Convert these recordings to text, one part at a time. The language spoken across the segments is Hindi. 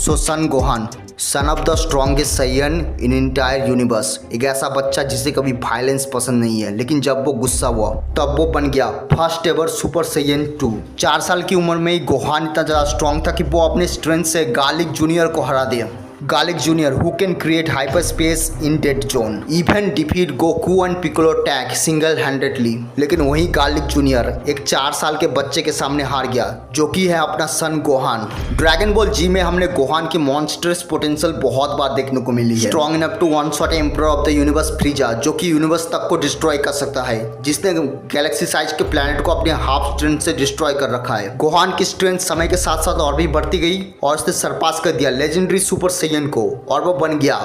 So Son Gohan, son of the strongest Saiyan in entire universe, एक ऐसा बच्चा जिसे कभी वायलेंस पसंद नहीं है, लेकिन जब वो गुस्सा हुआ तब वो बन गया फर्स्ट एवर सुपर सैयन 2। 4 साल की उम्र में ही गोहान इतना ज़्यादा स्ट्रॉन्ग था कि वो अपने स्ट्रेंथ से गार्लिक जूनियर को हरा दिया। Garlic junior who can create hyper space in dead zone, even defeat Goku and Piccolo tag single handedly. लेकिन वही गार्लिक जूनियर एक 4 साल के बच्चे के सामने हार गया, जो कि है अपना सन गोहान। ड्रैगन बॉल जी में हमने गोहान की मॉन्स्टर्स पोटेंशियल बहुत बार देखने को मिली है। Strong enough to one shot emperor of the universe Frieza, जो कि यूनिवर्स तक को डिस्ट्रॉय कर सकता है, जिसने गैलेक्सी साइज के प्लैनेट को अपने हाफ स्ट्रेंथ से डिस्ट्रॉय कर रखा है। गोहान की स्ट्रेंथ समय के साथ साथ और भी बढ़ती गई और उसने सरपास कर दिया लेजेंडरी सुपर सैयन को, और वो बन गया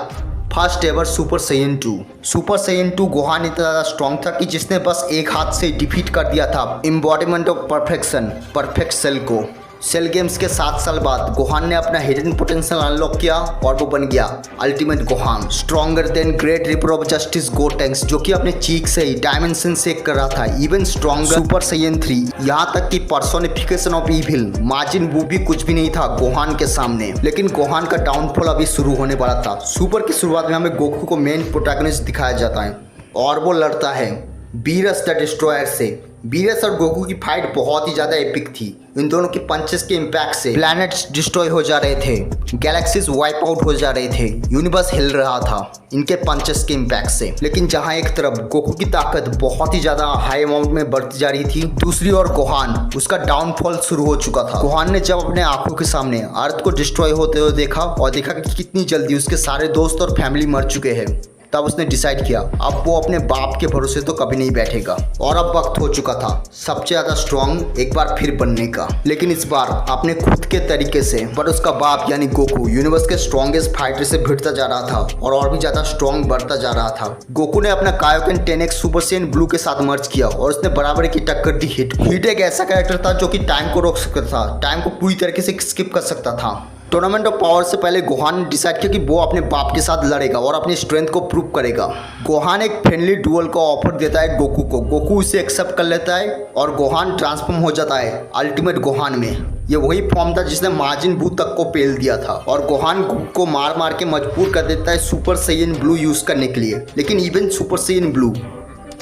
first ever super Saiyan 2। Super Saiyan 2 Gohan इतना ज़्यादा स्ट्रॉन्ग था कि जिसने बस एक हाथ से डिफीट कर दिया था embodiment of perfection perfect Cell को। सेल गेम्स के 7 साल बाद गोहान ने अपना हिडन पोटेंशियल अनलॉक किया और वो बन गया ultimate Gohan, stronger than Great Reaper of Justice Gotenks, जो कि अपने चीक से ही डायमेंशन सेक कर रहा था, इवन स्ट्रॉन्गर सुपर सैयन 3। यहाँ तक कि पर्सोनिफिकेशन ऑफ इविल माजिन बू भी कुछ भी नहीं था गोहान के सामने। लेकिन गोहान का डाउनफॉल अभी शुरू होने वाला था। सुपर की शुरुआत में हमें गोकू को मेन प्रोटैगनिस्ट दिखाया जाता है और वो लड़ता है बीरस द डिस्ट्रॉयर से। बीरस और गोकू की फाइट बहुत ही ज़्यादा एपिक थी। इन दोनों की पंचेस के इम्पैक्ट से प्लैनेट्स डिस्ट्रॉय हो जा रहे थे, गैलेक्सीज वाइप आउट हो जा रहे थे, यूनिवर्स हिल रहा था इनके पंचेस के इम्पैक्ट से। लेकिन जहां एक तरफ गोकू की ताकत बहुत ही ज़्यादा हाई अमाउंट में बढ़ती जा रही थी, दूसरी ओर गोहान उसका डाउनफॉल शुरू हो चुका था। गोहान ने जब अपने आंखों के सामने अर्थ को डिस्ट्रॉय होते हुए देखा और देखा कि कितनी जल्दी उसके सारे दोस्त और फैमिली मर चुके हैं, तब उसने डिसाइड किया अब वो अपने बाप के भरोसे तो कभी नहीं बैठेगा। और अब वक्त हो चुका था सबसे ज़्यादा स्ट्रॉन्ग एक बार फिर बनने का, लेकिन इस बार अपने खुद के तरीके से। पर उसका बाप यानी गोकू यूनिवर्स के स्ट्रॉन्गेस्ट फाइटर से भिड़ता जा रहा था और भी ज़्यादा स्ट्रॉन्ग बढ़ता जा रहा था। गोकू ने अपना Kaioken 10x super Saiyan blue के साथ मर्ज किया और उसने बराबर की टक्कर दी हिट एक ऐसा कैरेक्टर था जो कि टाइम को रोक सकता था, टाइम को पूरी तरीके से स्किप कर सकता था। टूर्नामेंट ऑफ पावर से पहले गोहान ने डिसाइड किया कि वो अपने बाप के साथ लड़ेगा और अपनी स्ट्रेंथ को प्रूव करेगा। गोहान एक फ्रेंडली डुअल का ऑफर देता है गोकू को, गोकू उसे एक्सेप्ट कर लेता है और गोहान ट्रांसफॉर्म हो जाता है अल्टीमेट गोहान में। ये वही फॉर्म था जिसने माजिन बू तक को पेल दिया था और गोहान को मार मार के मजबूर कर देता है सुपर सैयन ब्लू यूज करने के लिए। लेकिन even super Saiyan blue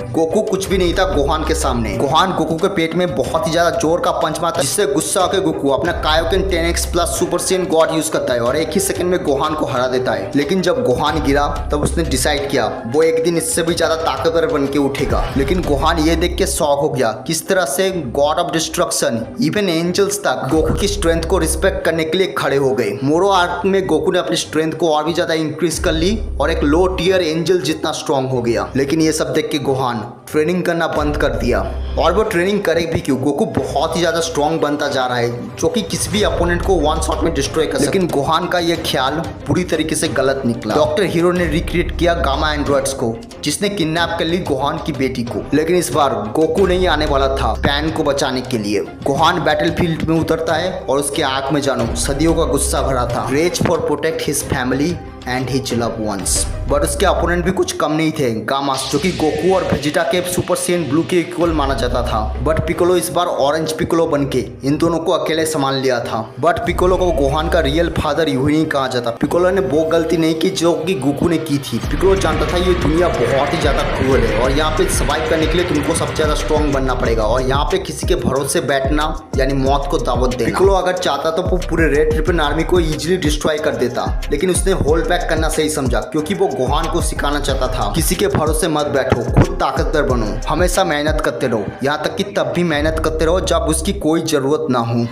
Goku कुछ भी नहीं था गोहान के सामने। गोहान गोकू के पेट में बहुत ही ज्यादा जोर का पंच मारता है, जिससे गुस्सा होकर गोकू अपना Kaioken 10x plus super Saiyan God use करता है और एक ही सेकंड में गोहान को हरा देता है। लेकिन जब गोहान गिरा तब उसने डिसाइड किया वो एक दिन इससे भी ज्यादा ताकतवर बन के उठेगा। लेकिन गोहान ये देख के शॉक हो गया किस तरह से God of destruction even angels तक गोकू की स्ट्रेंथ को रिस्पेक्ट करने के लिए खड़े हो गए। मोरो आर्क में गोकू ने अपनी स्ट्रेंथ को और भी ज्यादा इंक्रीज कर ली और एक लो टियर एंजल जितना स्ट्रॉन्ग हो गया। लेकिन ये सब देख के गोहान ट्रेनिंग करना बंद कर दिया। और वो ट्रेनिंग करे भी क्यों, गोकू बहुत ही ज़्यादा स्ट्रॉन्ग बनता जा रहा है जो कि किसी भी अपोनेंट को वन शॉट में डिस्ट्रॉय कर सकता है। लेकिन गोहान का यह ख्याल पूरी तरीके से गलत निकला। डॉक्टर हीरो ने रिक्रिएट किया गामा एंड्रॉइड्स को, जिसने किडनैप कर ली गोहान की बेटी को। लेकिन इस बार गोकू नहीं आने वाला था पैन को बचाने के लिए। गोहान बैटलफील्ड में उतरता है और उसके आंख में जानो सदियों का गुस्सा भरा था, rage for protect his family and his love ones. But उसके अपोनेंट भी कुछ कम नहीं थे, गामास, जो कि गोकू और वेजिटा के सुपर सैयन ब्लू के इक्वल माना जाता था। बट पिकोलो इस बार ऑरेंज पिकोलो बनके इन दोनों को अकेले संभाल लिया था। बट पिकोलो को गोहान का रियल फादर यूं ही कहा जाता। पिकोलो ने वो गलती नहीं की जो कि गोकू ने की थी। पिकोलो जानता था ये दुनिया बहुत ही ज्यादा क्रूअल है और यहाँ पे सर्वाइव करने के लिए तुमको सबसे ज्यादा स्ट्रॉन्ग बनना पड़ेगा और यहाँ पे किसी के भरोसे बैठना यानी मौत को दावत देना। पिकोलो अगर चाहता तो वो पूरे रेड रिबन आर्मी को इजीली डिस्ट्रॉय कर देता, लेकिन उसने होल्ड बैक करना सही समझा, क्योंकि वो गोहान को सिखाना चाहता था किसी के भरोसे मत बैठो, खुद ताकतवर बनो, हमेशा मेहनत करते रहो, यहाँ तक कि तब भी मेहनत करते रहो जब उसकी कोई जरूरत ना हो।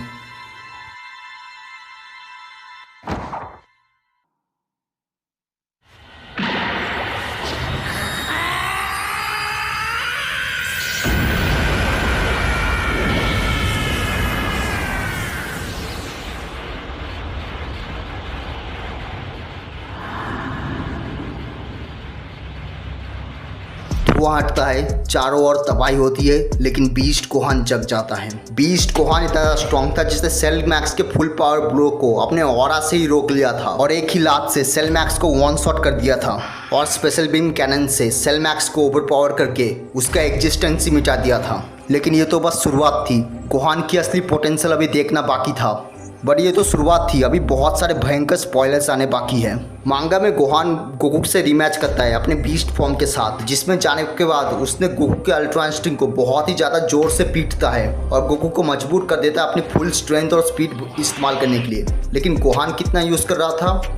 धुआं हटता है, चारों ओर तबाही होती है, लेकिन बीस्ट गोहान जग जाता है। बीस्ट गोहान इतना स्ट्रॉन्ग था जिसने सेल मैक्स के फुल पावर ब्लो को अपने ऑरा से ही रोक लिया था और एक ही लात से सेल मैक्स को वन शॉट कर दिया था और स्पेशल बीम कैनन से सेल मैक्स को ओवर पावर करके उसका एग्जिस्टेंस ही मिटा दिया था। लेकिन ये तो बस शुरुआत थी, गोहान की असली पोटेंशियल अभी देखना बाकी था। बट ये तो शुरुआत थी, अभी बहुत सारे भयंकर स्पॉयलर्स आने बाकी है। मांगा में गोहान गोकू से रीमैच करता है अपने बीस्ट फॉर्म के साथ, जिसमें जाने के बाद उसने गोकू के अल्ट्रा इंस्टिंक्ट को बहुत ही ज़्यादा जोर से पीटता है और गोकू को मजबूर कर देता है अपनी फुल स्ट्रेंथ और स्पीड इस्तेमाल करने के लिए। लेकिन गोहान कितना यूज़ कर रहा था?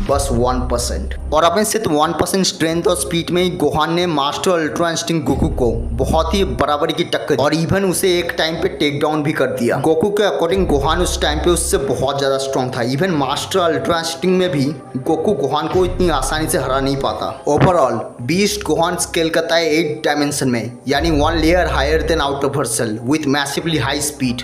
बस 1%। और अपने सिर्फ 1% स्ट्रेंथ और स्पीड में ही गोहान ने मास्टर अल्ट्रा इंस्टिंक्ट गोकू को बहुत ही बराबरी की टक्कर दी और इवन उसे एक टाइम पे टेक डाउन भी कर दिया। गोकू के अकॉर्डिंग गोहान उस टाइम पे उससे बहुत ज़्यादा स्ट्रॉन्ग था। इवन मास्टर अल्ट्रा इंस्टिंक्ट में भी गोकू गोहान को इतनी आसानी से हरा नहीं पाता। ओवरऑल बीस्ट गोहान स्केल करता है 8 डायमेंशन में, यानी 1 layer higher than out of her cell with massively high speed.